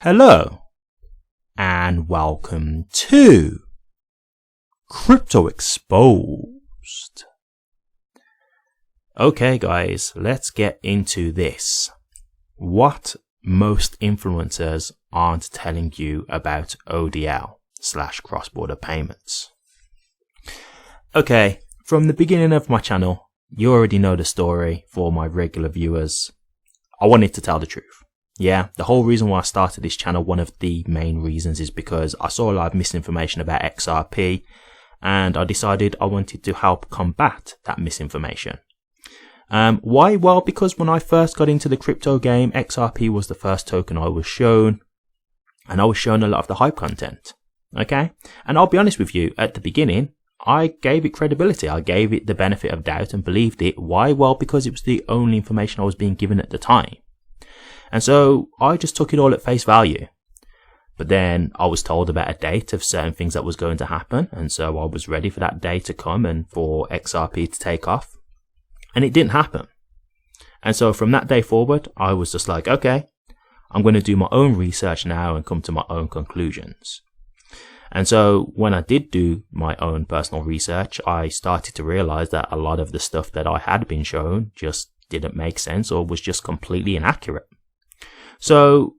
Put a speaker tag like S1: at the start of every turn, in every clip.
S1: Hello and welcome to Crypto Exposed. Okay guys, let's get into this. What most influencers aren't telling you about ODL / cross-border payments. Okay, from the beginning of my channel, you already know the story. For my regular viewers, I wanted to tell the truth. Yeah, the whole reason why I started this channel, one of the main reasons, is because I saw a lot of misinformation about XRP and I decided I wanted to help combat that misinformation. Why? Well, because when I first got into the crypto game, XRP was the first token I was shown, and I was shown a lot of the hype content. Okay, and I'll be honest with you, at the beginning I gave it credibility. I gave it the benefit of doubt and believed it. Why? Well, because it was the only information I was being given at the time. And so I just took it all at face value. But then I was told about a date of certain things that was going to happen. And so I was ready for that day to come and for XRP to take off. And it didn't happen. And so from that day forward, I was just like, okay, I'm going to do my own research now and come to my own conclusions. And so when I did do my own personal research, I started to realize that a lot of the stuff that I had been shown just didn't make sense or was just completely inaccurate. So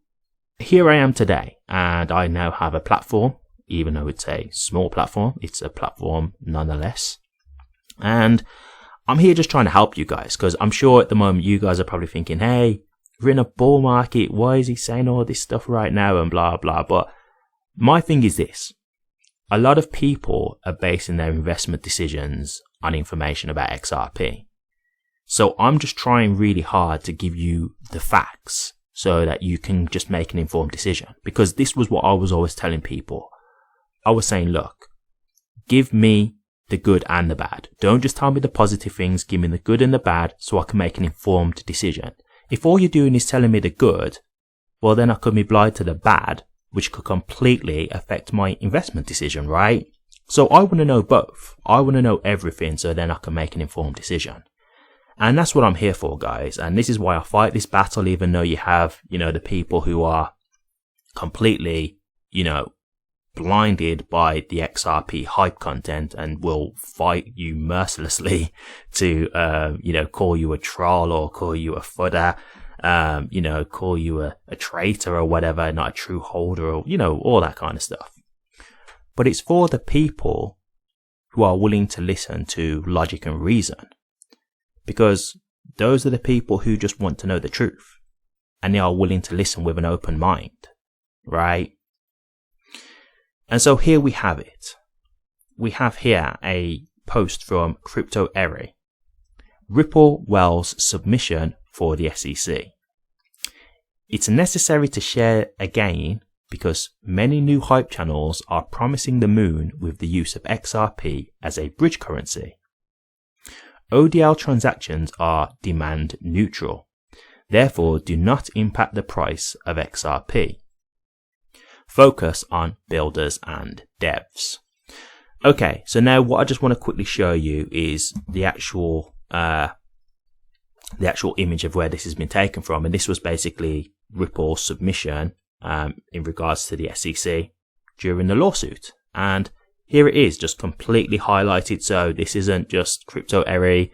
S1: here I am today, and I now have a platform. Even though it's a small platform, it's a platform nonetheless. And I'm here just trying to help you guys, because I'm sure at the moment you guys are probably thinking, hey, we're in a bull market, why is he saying all this stuff right now and blah blah. But my thing is this: a lot of people are basing their investment decisions on information about XRP. So I'm just trying really hard to give you the facts so that you can just make an informed decision. Because this was what I was always telling people. I was saying, look, give me the good and the bad. Don't just tell me the positive things, give me the good and the bad so I can make an informed decision. If all you're doing is telling me the good, well then I could be blind to the bad, which could completely affect my investment decision, right? So I want to know both. I want to know everything so then I can make an informed decision. And that's what I'm here for, guys. And this is why I fight this battle, even though you have, the people who are completely, blinded by the XRP hype content and will fight you mercilessly to, call you a troll or call you a fudder, call you a traitor or whatever, not a true holder or, all that kind of stuff. But it's for the people who are willing to listen to logic and reason. Because those are the people who just want to know the truth. And they are willing to listen with an open mind. Right? And so here we have it. We have here a post from Crypto XRP. Ripple Wells submission for the SEC. It's necessary to share again because many new hype channels are promising the moon with the use of XRP as a bridge currency. ODL transactions are demand neutral, therefore do not impact the price of XRP. Focus on builders and devs. Okay, so now what I just want to quickly show you is the actual image of where this has been taken from, and this was basically Ripple's submission in regards to the SEC during the lawsuit. And here it is, just completely highlighted. So this isn't just Crypto XRP,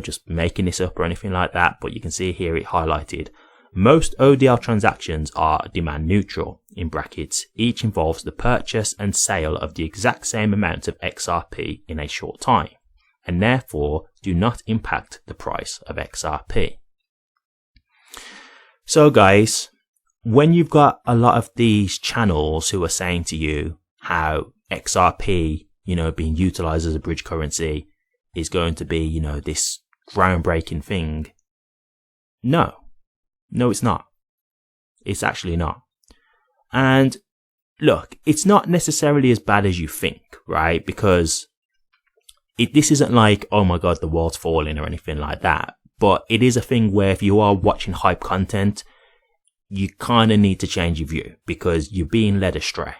S1: just making this up or anything like that. But you can see here it highlighted. Most ODL transactions are demand neutral, in brackets. Each involves the purchase and sale of the exact same amount of XRP in a short time, and therefore do not impact the price of XRP. So guys, when you've got a lot of these channels who are saying to you how XRP, being utilized as a bridge currency is going to be, this groundbreaking thing. No, it's not. It's actually not. And look, it's not necessarily as bad as you think, right? Because this isn't like, oh my God, the world's falling or anything like that. But it is a thing where if you are watching hype content, you kind of need to change your view because you're being led astray.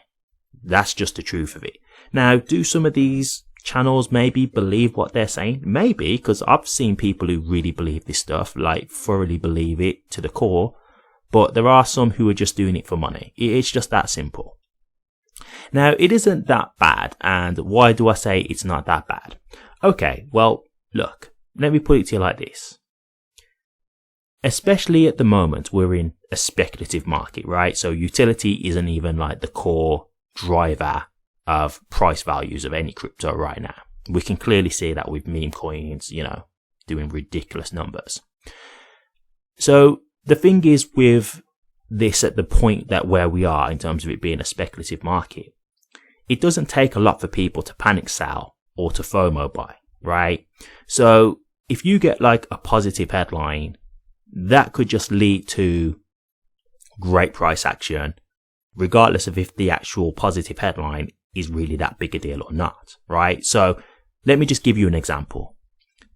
S1: That's just the truth of it. Now, do some of these channels maybe believe what they're saying? Maybe, because I've seen people who really believe this stuff, like thoroughly believe it to the core. but there are some who are just doing it for money. It's just that simple. Now, it isn't that bad, and why do I say it's not that bad? Okay, well, look, let me put it to you like this. Especially at the moment, we're in a speculative market, right? So utility isn't even like the core driver of price values of any crypto right now. We can clearly see that with meme coins, doing ridiculous numbers. So the thing is with this at the point that where we are in terms of it being a speculative market, it doesn't take a lot for people to panic sell or to FOMO buy, right? So if you get like a positive headline, that could just lead to great price action, regardless of if the actual positive headline is really that big a deal or not, right? So let me just give you an example.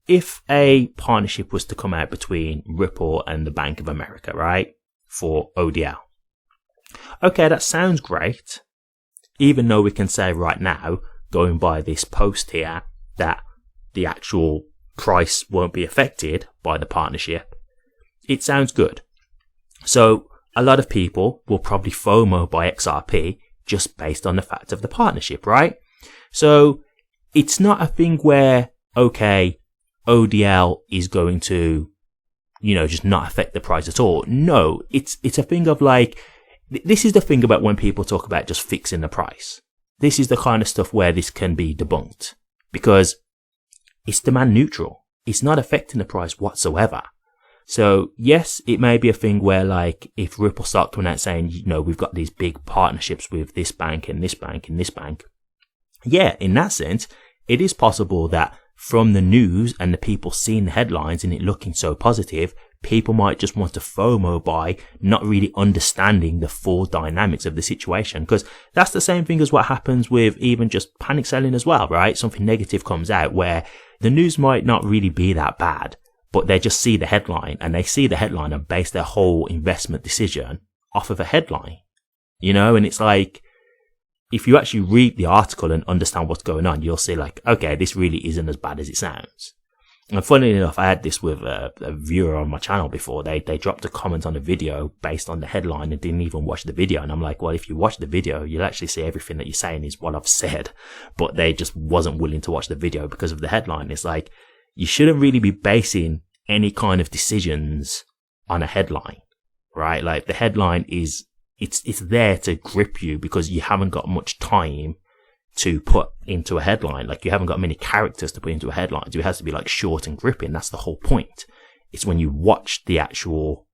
S1: If a partnership was to come out between Ripple and the Bank of America, right, for ODL. Okay, that sounds great. Even though we can say right now, going by this post here, that the actual price won't be affected by the partnership, it sounds good. So a lot of people will probably FOMO buy XRP just based on the fact of the partnership, right? So it's not a thing where, okay, ODL is going to, just not affect the price at all. No, it's a thing of like, this is the thing about when people talk about just fixing the price. This is the kind of stuff where this can be debunked because it's demand neutral. It's not affecting the price whatsoever. So yes, it may be a thing where like if Ripple start coming out saying, we've got these big partnerships with this bank and this bank and this bank. Yeah, in that sense, it is possible that from the news and the people seeing the headlines and it looking so positive, people might just want to FOMO buy, not really understanding the full dynamics of the situation. Because that's the same thing as what happens with even just panic selling as well, right? Something negative comes out where the news might not really be that bad, but they just see the headline and they see the headline and base their whole investment decision off of a headline, and it's like, if you actually read the article and understand what's going on, you'll see like, okay, this really isn't as bad as it sounds. And funnily enough, I had this with a viewer on my channel before. They dropped a comment on the video based on the headline and didn't even watch the video. And I'm like, well, if you watch the video, you'll actually see everything that you're saying is what I've said. But they just wasn't willing to watch the video because of the headline. It's like, you shouldn't really be basing any kind of decisions on a headline, right? Like the headline is, it's there to grip you because you haven't got much time to put into a headline. Like you haven't got many characters to put into a headline. So it has to be like short and gripping. That's the whole point. It's when you watch the actual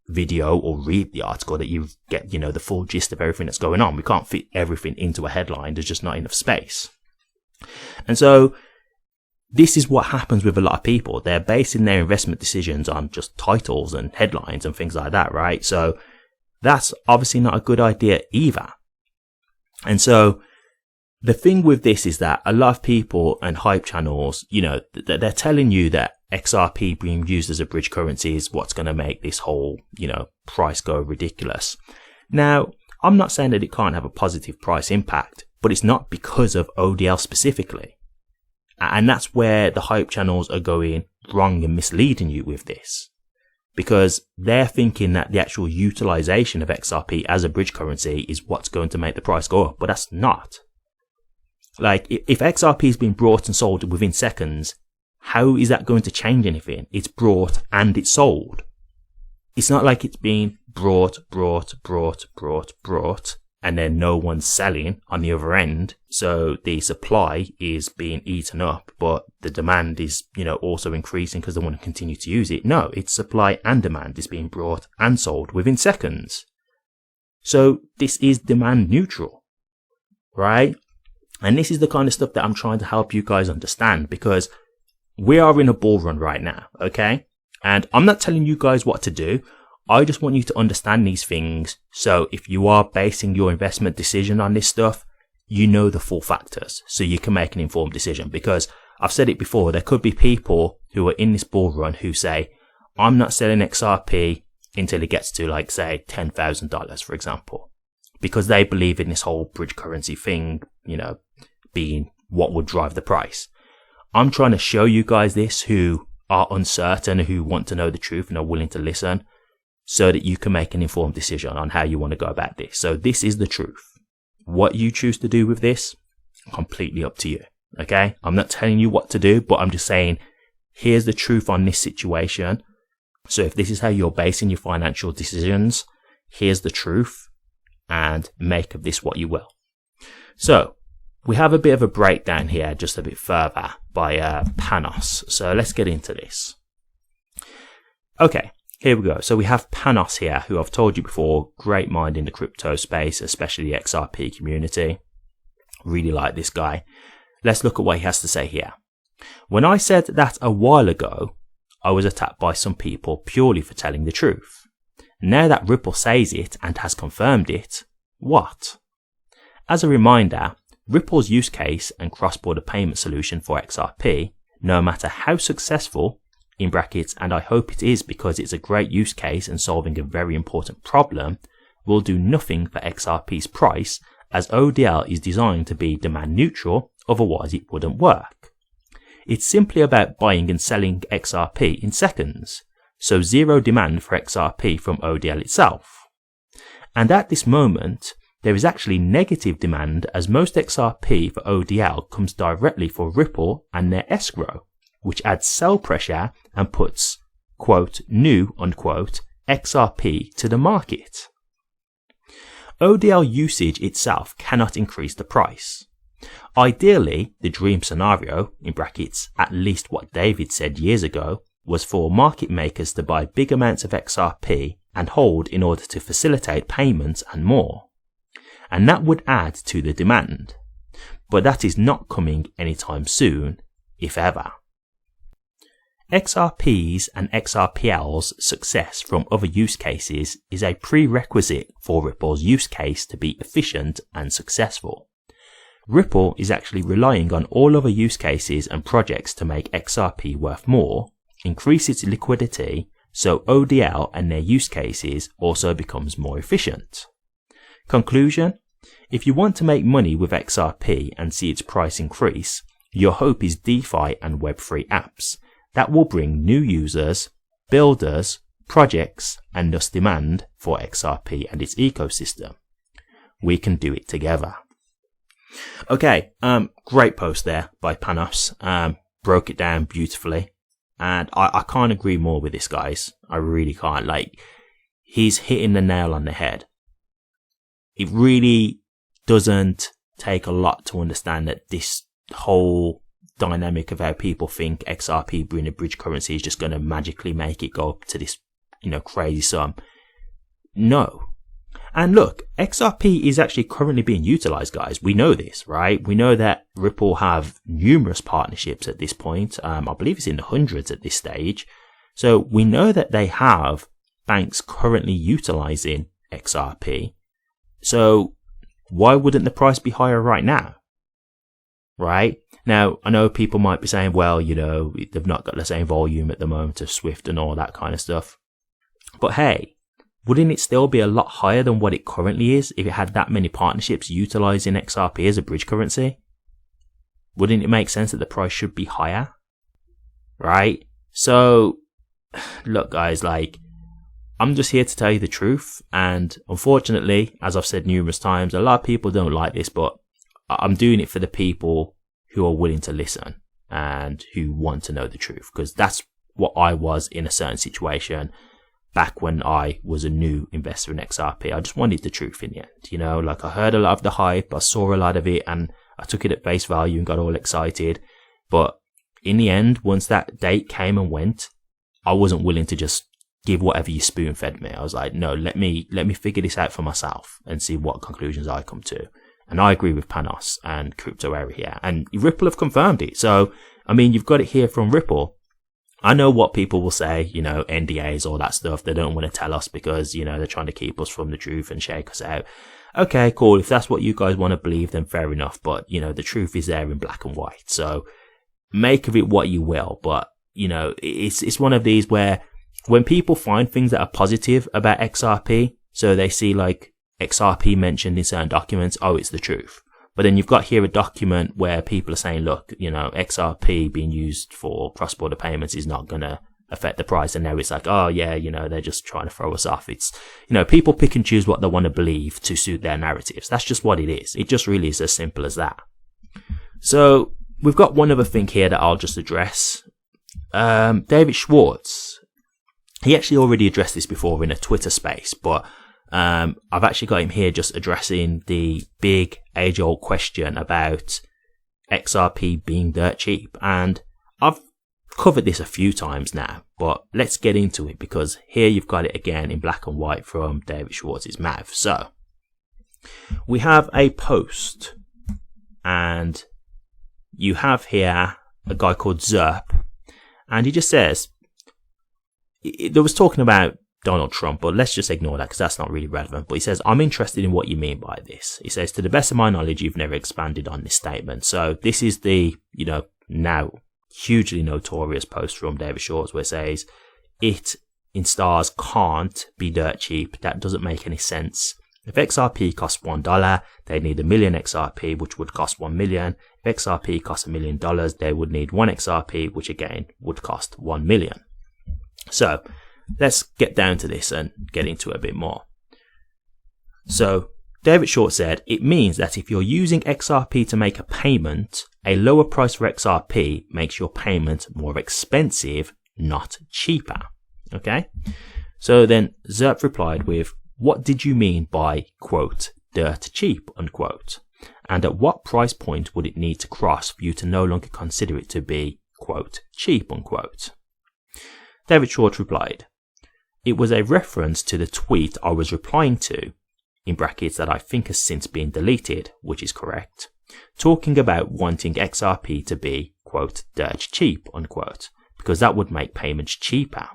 S1: video or read the article that you get, the full gist of everything that's going on. We can't fit everything into a headline. There's just not enough space. And so this is what happens with a lot of people. They're basing their investment decisions on just titles and headlines and things like that, right? So that's obviously not a good idea either. And so the thing with this is that a lot of people and hype channels, they're telling you that XRP being used as a bridge currency is what's going to make this whole, price go ridiculous. Now, I'm not saying that it can't have a positive price impact, but it's not because of ODL specifically. And that's where the hype channels are going wrong and misleading you with this. Because they're thinking that the actual utilization of XRP as a bridge currency is what's going to make the price go up, but that's not. Like, if XRP is being brought and sold within seconds, how is that going to change anything? It's brought and it's sold. It's not like it's being brought, and then no one's selling on the other end. So the supply is being eaten up, but the demand is, also increasing because they want to continue to use it. No, it's supply and demand is being brought and sold within seconds. So this is demand neutral, right? And this is the kind of stuff that I'm trying to help you guys understand, because we are in a bull run right now, okay? And I'm not telling you guys what to do. I just want you to understand these things. So if you are basing your investment decision on this stuff, you know the full factors so you can make an informed decision. Because I've said it before, there could be people who are in this bull run who say, I'm not selling XRP until it gets to, like, say, $10,000, for example, because they believe in this whole bridge currency thing, being what would drive the price. I'm trying to show you guys this who are uncertain, who want to know the truth and are willing to listen. so that you can make an informed decision on how you want to go about this. So this is the truth. What you choose to do with this, completely up to you. Okay? I'm not telling you what to do, but I'm just saying, here's the truth on this situation. So if this is how you're basing your financial decisions, here's the truth, and make of this what you will. So we have a bit of a breakdown here, just a bit further, by Panos. So let's get into this. Okay, here we go. So we have Panos here, who I've told you before, great mind in the crypto space, especially the XRP community. Really like this guy. Let's look at what he has to say here. When I said that a while ago, I was attacked by some people purely for telling the truth. Now that Ripple says it and has confirmed it, what? As a reminder, Ripple's use case and cross-border payment solution for XRP, no matter how successful, in brackets, and I hope it is because it's a great use case and solving a very important problem, will do nothing for XRP's price, as ODL is designed to be demand neutral, otherwise it wouldn't work. It's simply about buying and selling XRP in seconds, so zero demand for XRP from ODL itself. And at this moment, there is actually negative demand, as most XRP for ODL comes directly for Ripple and their escrow, which adds sell pressure and puts, quote, new, unquote, XRP to the market. ODL usage itself cannot increase the price. Ideally, the dream scenario, in brackets, at least what David said years ago, was for market makers to buy big amounts of XRP and hold in order to facilitate payments and more. And that would add to the demand. But that is not coming anytime soon, if ever. XRP's and XRPL's success from other use cases is a prerequisite for Ripple's use case to be efficient and successful. Ripple is actually relying on all other use cases and projects to make XRP worth more, increase its liquidity, so ODL and their use cases also becomes more efficient. Conclusion: if you want to make money with XRP and see its price increase, your hope is DeFi and Web3 apps that will bring new users, builders, projects, and thus demand for XRP and its ecosystem. We can do it together. Okay, great post there by Panos. Broke it down beautifully. And I can't agree more with this, guys. I really can't. Like, he's hitting the nail on the head. It really doesn't take a lot to understand that this whole dynamic of how people think XRP being a bridge currency is just going to magically make it go up to this, crazy sum. No. And look, XRP is actually currently being utilized, guys. We know this, right? We know that Ripple have numerous partnerships at this point. I believe it's in the hundreds at this stage. So we know that they have banks currently utilizing XRP. So why wouldn't the price be higher right now? Right? Now, I know people might be saying, well, they've not got the same volume at the moment of Swift and all that kind of stuff. But hey, wouldn't it still be a lot higher than what it currently is if it had that many partnerships utilizing XRP as a bridge currency? Wouldn't it make sense that the price should be higher? Right? So, look, guys, I'm just here to tell you the truth. And unfortunately, as I've said numerous times, a lot of people don't like this, but I'm doing it for the people who are willing to listen and who want to know the truth, because that's what I was in a certain situation back when I was a new investor in XRP. I just wanted the truth in the end, I heard a lot of the hype, I saw a lot of it, and I took it at face value and got all excited. But in the end, once that date came and went, I wasn't willing to just give whatever you spoon fed me. I was like, no, let me figure this out for myself and see what conclusions I come to. And I agree with Panos and Crypto Area here. And Ripple have confirmed it. So, you've got it here from Ripple. I know what people will say, NDAs, all that stuff. They don't want to tell us because, they're trying to keep us from the truth and shake us out. Okay, cool. If that's what you guys want to believe, then fair enough. But, the truth is there in black and white. So make of it what you will. But, it's one of these where when people find things that are positive about XRP, so they see XRP mentioned in certain documents, it's the truth. But then you've got here a document where people are saying, look, XRP being used for cross-border payments is not going to affect the price. And now it's like, oh yeah, you know, they're just trying to throw us off. It's, you know, people pick and choose what they want to believe to suit their narratives. That's just what it is. It just really is as simple as that. So we've got one other thing here that I'll just address. David Schwartz, he actually already addressed this before in a Twitter space, but I've actually got him here just addressing the big age-old question about XRP being dirt cheap. And I've covered this a few times now, but let's get into it, because here you've got it again in black and white from David Schwartz's mouth. So we have a post, and you have here a guy called XRP, and he just says, there was talking about Donald Trump, but let's just ignore that because that's not really relevant. But he says, I'm interested in what you mean by this. He says, to the best of my knowledge, you've never expanded on this statement. So this is the, you know, now hugely notorious post from David Schwartz where it says, it in stars can't be dirt cheap. That doesn't make any sense. If XRP costs $1, they need 1 million XRP, which would cost 1 million. If XRP costs $1 million, they would need 1 XRP, which again would cost 1 million. So let's get down to this and get into it a bit more. So David Schwartz said, it means that if you're using XRP to make a payment, a lower price for XRP makes your payment more expensive, not cheaper. Okay. So then XRP replied with, what did you mean by, quote, dirt cheap, unquote? And at what price point would it need to cross for you to no longer consider it to be, quote, cheap, unquote? David Schwartz replied, it was a reference to the tweet I was replying to, in brackets that I think has since been deleted, which is correct, talking about wanting XRP to be, quote, dirt cheap, unquote, because that would make payments cheaper.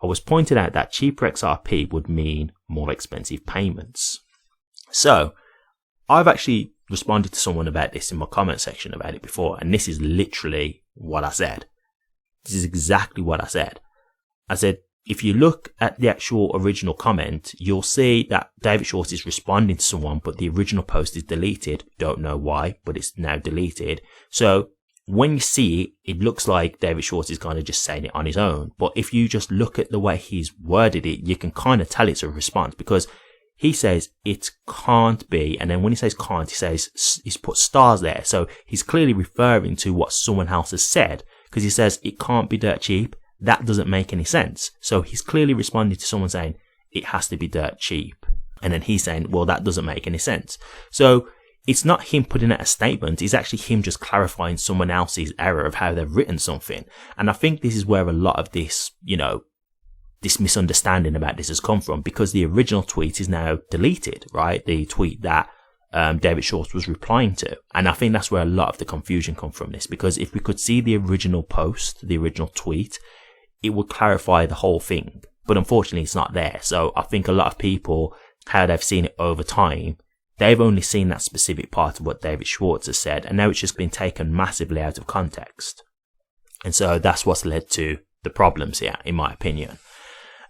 S1: I was pointing out that cheaper XRP would mean more expensive payments. So I've actually responded to someone about this in my comment section about it before, and this is literally what I said. This is exactly what I said. I said, if you look at the actual original comment, you'll see that David Schwartz is responding to someone, but the original post is deleted. Don't know why, but it's now deleted. So when you see it, it looks like David Schwartz is kind of just saying it on his own. But if you just look at the way he's worded it, you can kind of tell it's a response, because he says it can't be. And then when he says can't, he says he's put stars there. So he's clearly referring to what someone else has said, because he says it can't be dirt cheap. That doesn't make any sense. So he's clearly responding to someone saying it has to be dirt cheap. And then he's saying, well, that doesn't make any sense. So it's not him putting out a statement. It's actually him just clarifying someone else's error of how they've written something. And I think this is where a lot of this, you know, this misunderstanding about this has come from, because the original tweet is now deleted, right? The tweet that David Schwartz was replying to. And I think that's where a lot of the confusion comes from this, because if we could see the original post, the original tweet, it would clarify the whole thing. But unfortunately, it's not there. So I think a lot of people, how they've seen it over time, they've only seen that specific part of what David Schwartz has said, and now it's just been taken massively out of context. And so that's what's led to the problems here, in my opinion.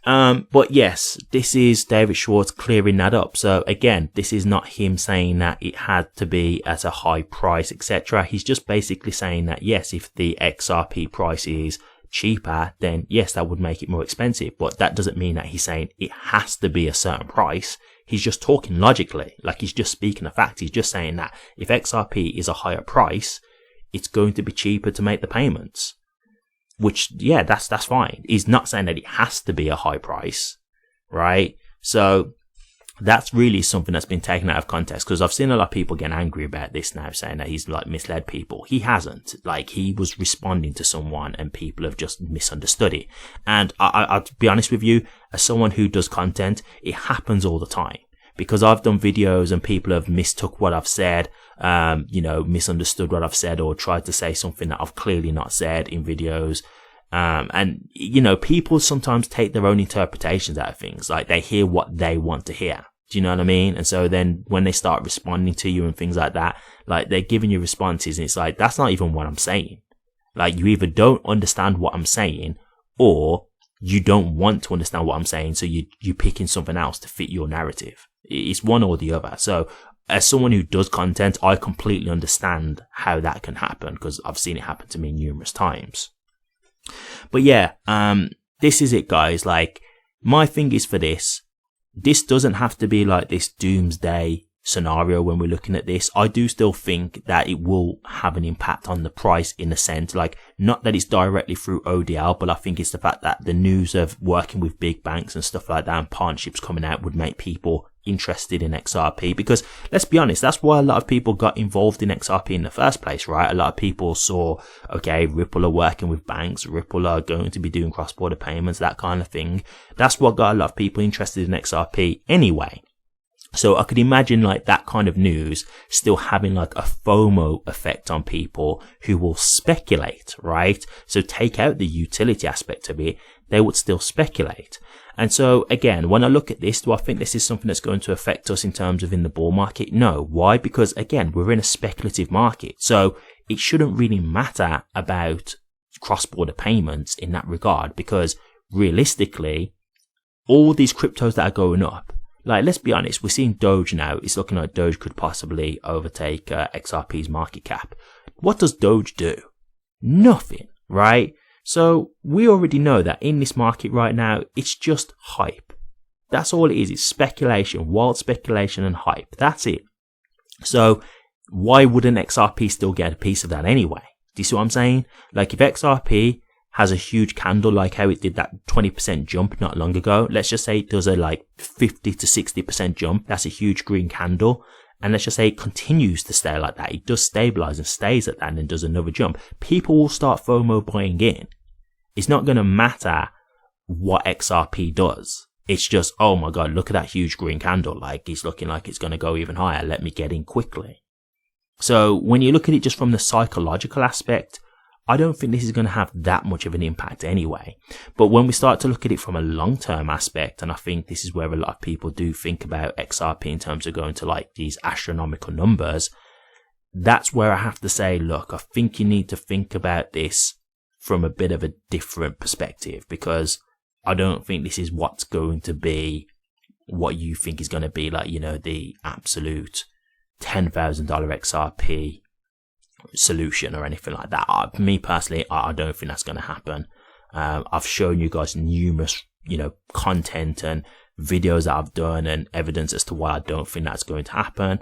S1: But yes, this is David Schwartz clearing that up. So again, this is not him saying that it had to be at a high price, etc. He's just basically saying that, yes, if the XRP price is cheaper, then yes, that would make it more expensive. But that doesn't mean that he's saying it has to be a certain price. He's just talking logically, like he's just speaking a fact. He's just saying that if XRP is a higher price, it's going to be cheaper to make the payments. Which, yeah, that's fine. He's not saying that it has to be a high price, right? So that's really something that's been taken out of context, because I've seen a lot of people getting angry about this now, saying that he's like misled people. He hasn't. Like, he was responding to someone and people have just misunderstood it. And I'll be honest with you, as someone who does content, it happens all the time, because I've done videos and people have mistook what I've said, misunderstood what I've said, or tried to say something that I've clearly not said in videos. And, you know, people sometimes take their own interpretations out of things. Like, they hear what they want to hear. Do you know what I mean? And so then when they start responding to you and things like that, like, they're giving you responses and it's like, that's not even what I'm saying. Like, you either don't understand what I'm saying, or you don't want to understand what I'm saying, so you're picking something else to fit your narrative. It's one or the other. So as someone who does content, I completely understand how that can happen, because I've seen it happen to me numerous times. But yeah, this is it, guys. Like, my thing is for this doesn't have to be like this doomsday scenario when we're looking at this. I do still think that it will have an impact on the price in a sense, like not that it's directly through ODL, but I think it's the fact that the news of working with big banks and stuff like that and partnerships coming out would make people interested in XRP, because let's be honest, that's why a lot of people got involved in XRP in the first place, right? A lot of people saw, okay, Ripple are working with banks, Ripple are going to be doing cross-border payments, that kind of thing. That's what got a lot of people interested in XRP anyway. So I could imagine like that kind of news still having like a FOMO effect on people who will speculate, right? So take out the utility aspect of it, they would still speculate. And so again, when I look at this, do I think this is something that's going to affect us in terms of in the bull market? No. Why? Because again, we're in a speculative market. So it shouldn't really matter about cross-border payments in that regard, because realistically, all these cryptos that are going up, like, let's be honest, we're seeing Doge now. It's looking like Doge could possibly overtake XRP's market cap. What does Doge do? Nothing, right? So we already know that in this market right now, it's just hype. That's all it is. It's speculation, wild speculation and hype. That's it. So why wouldn't XRP still get a piece of that anyway? Do you see what I'm saying? Like, if XRP has a huge candle like how it did that 20% jump not long ago, let's just say it does a like 50 to 60% jump, that's a huge green candle, and let's just say it continues to stay like that, it does stabilize and stays at that and then does another jump, people will start FOMO buying in. It's not going to matter what XRP does. It's just, oh my god, look at that huge green candle, like it's looking like it's going to go even higher, let me get in quickly. So when you look at it just from the psychological aspect, I don't think this is going to have that much of an impact anyway. But when we start to look at it from a long-term aspect, and I think this is where a lot of people do think about XRP in terms of going to like these astronomical numbers, that's where I have to say, look, I think you need to think about this from a bit of a different perspective, because I don't think this is what's going to be what you think is going to be like, you know, the absolute $10,000 XRP solution or anything like that. Me personally, I don't think that's going to happen. I've shown you guys numerous, you know, content and videos that I've done and evidence as to why I don't think that's going to happen.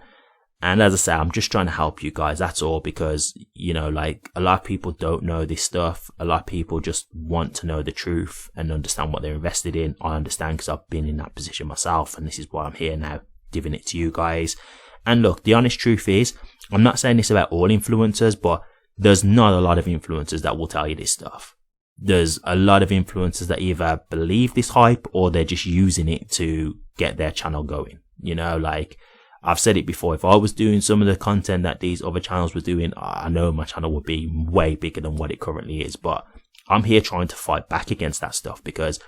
S1: And as I say, I'm just trying to help you guys, that's all, because, you know, like, a lot of people don't know this stuff. A lot of people just want to know the truth and understand what they're invested in. I understand, because I've been in that position myself, and this is why I'm here now, giving it to you guys. And look, the honest truth is, I'm not saying this about all influencers, but there's not a lot of influencers that will tell you this stuff. There's a lot of influencers that either believe this hype or they're just using it to get their channel going. You know, like, I've said it before, if I was doing some of the content that these other channels were doing, I know my channel would be way bigger than what it currently is. But I'm here trying to fight back against that stuff, because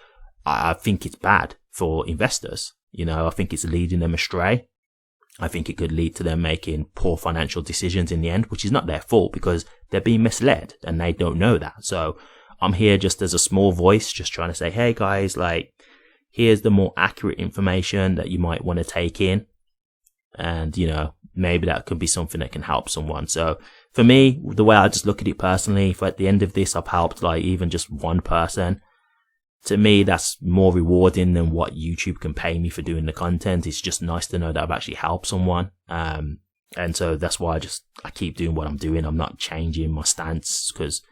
S1: I think it's bad for investors. You know, I think it's leading them astray. I think it could lead to them making poor financial decisions in the end, which is not their fault, because they're being misled and they don't know that. So I'm here just as a small voice, just trying to say, hey guys, like, here's the more accurate information that you might want to take in. And, you know, maybe that could be something that can help someone. So for me, the way I just look at it personally, if at the end of this I've helped like even just one person, to me, that's more rewarding than what YouTube can pay me for doing the content. It's just nice to know that I've actually helped someone. And so that's why I keep doing what I'm doing. I'm not changing my stance, because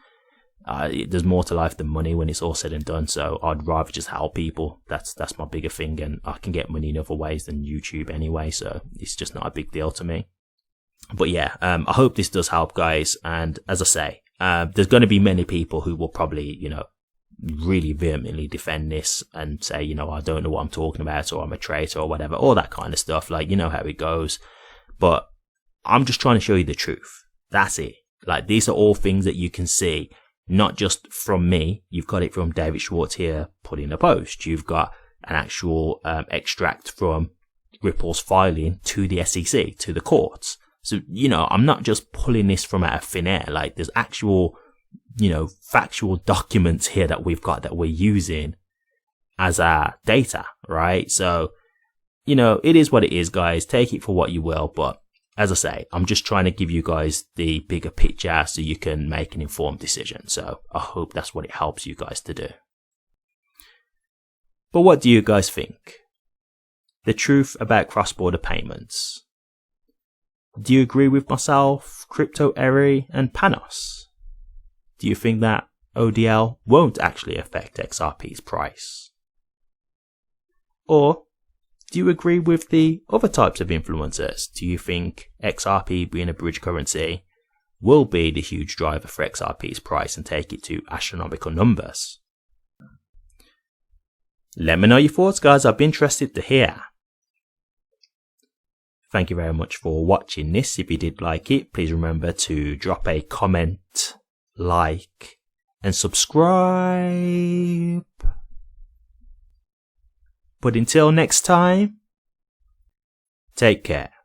S1: there's more to life than money when it's all said and done. So I'd rather just help people. That's my bigger thing. And I can get money in other ways than YouTube anyway. So it's just not a big deal to me. But yeah, I hope this does help, guys. And as I say, there's going to be many people who will probably, you know, really vehemently defend this and say, you know, I don't know what I'm talking about, or I'm a traitor or whatever, all that kind of stuff. Like, you know how it goes. But I'm just trying to show you the truth. That's it. Like, these are all things that you can see, not just from me. You've got it from David Schwartz here putting a post. You've got an actual extract from Ripple's filing to the SEC, to the courts. So, you know, I'm not just pulling this from out of thin air. Like, there's actual, you know, factual documents here that we've got that we're using as our data, right? So, you know, it is what it is, guys. Take it for what you will, but as I say, I'm just trying to give you guys the bigger picture so you can make an informed decision. So I hope that's what it helps you guys to do. But what do you guys think? The truth about cross-border payments. Do you agree with myself, Crypto Eri and Panos? Do you think that ODL won't actually affect XRP's price? Or do you agree with the other types of influencers? Do you think XRP being a bridge currency will be the huge driver for XRP's price and take it to astronomical numbers? Let me know your thoughts, guys. I'd be interested to hear. Thank you very much for watching this. If you did like it, please remember to drop a comment, like, and subscribe. But until next time, take care.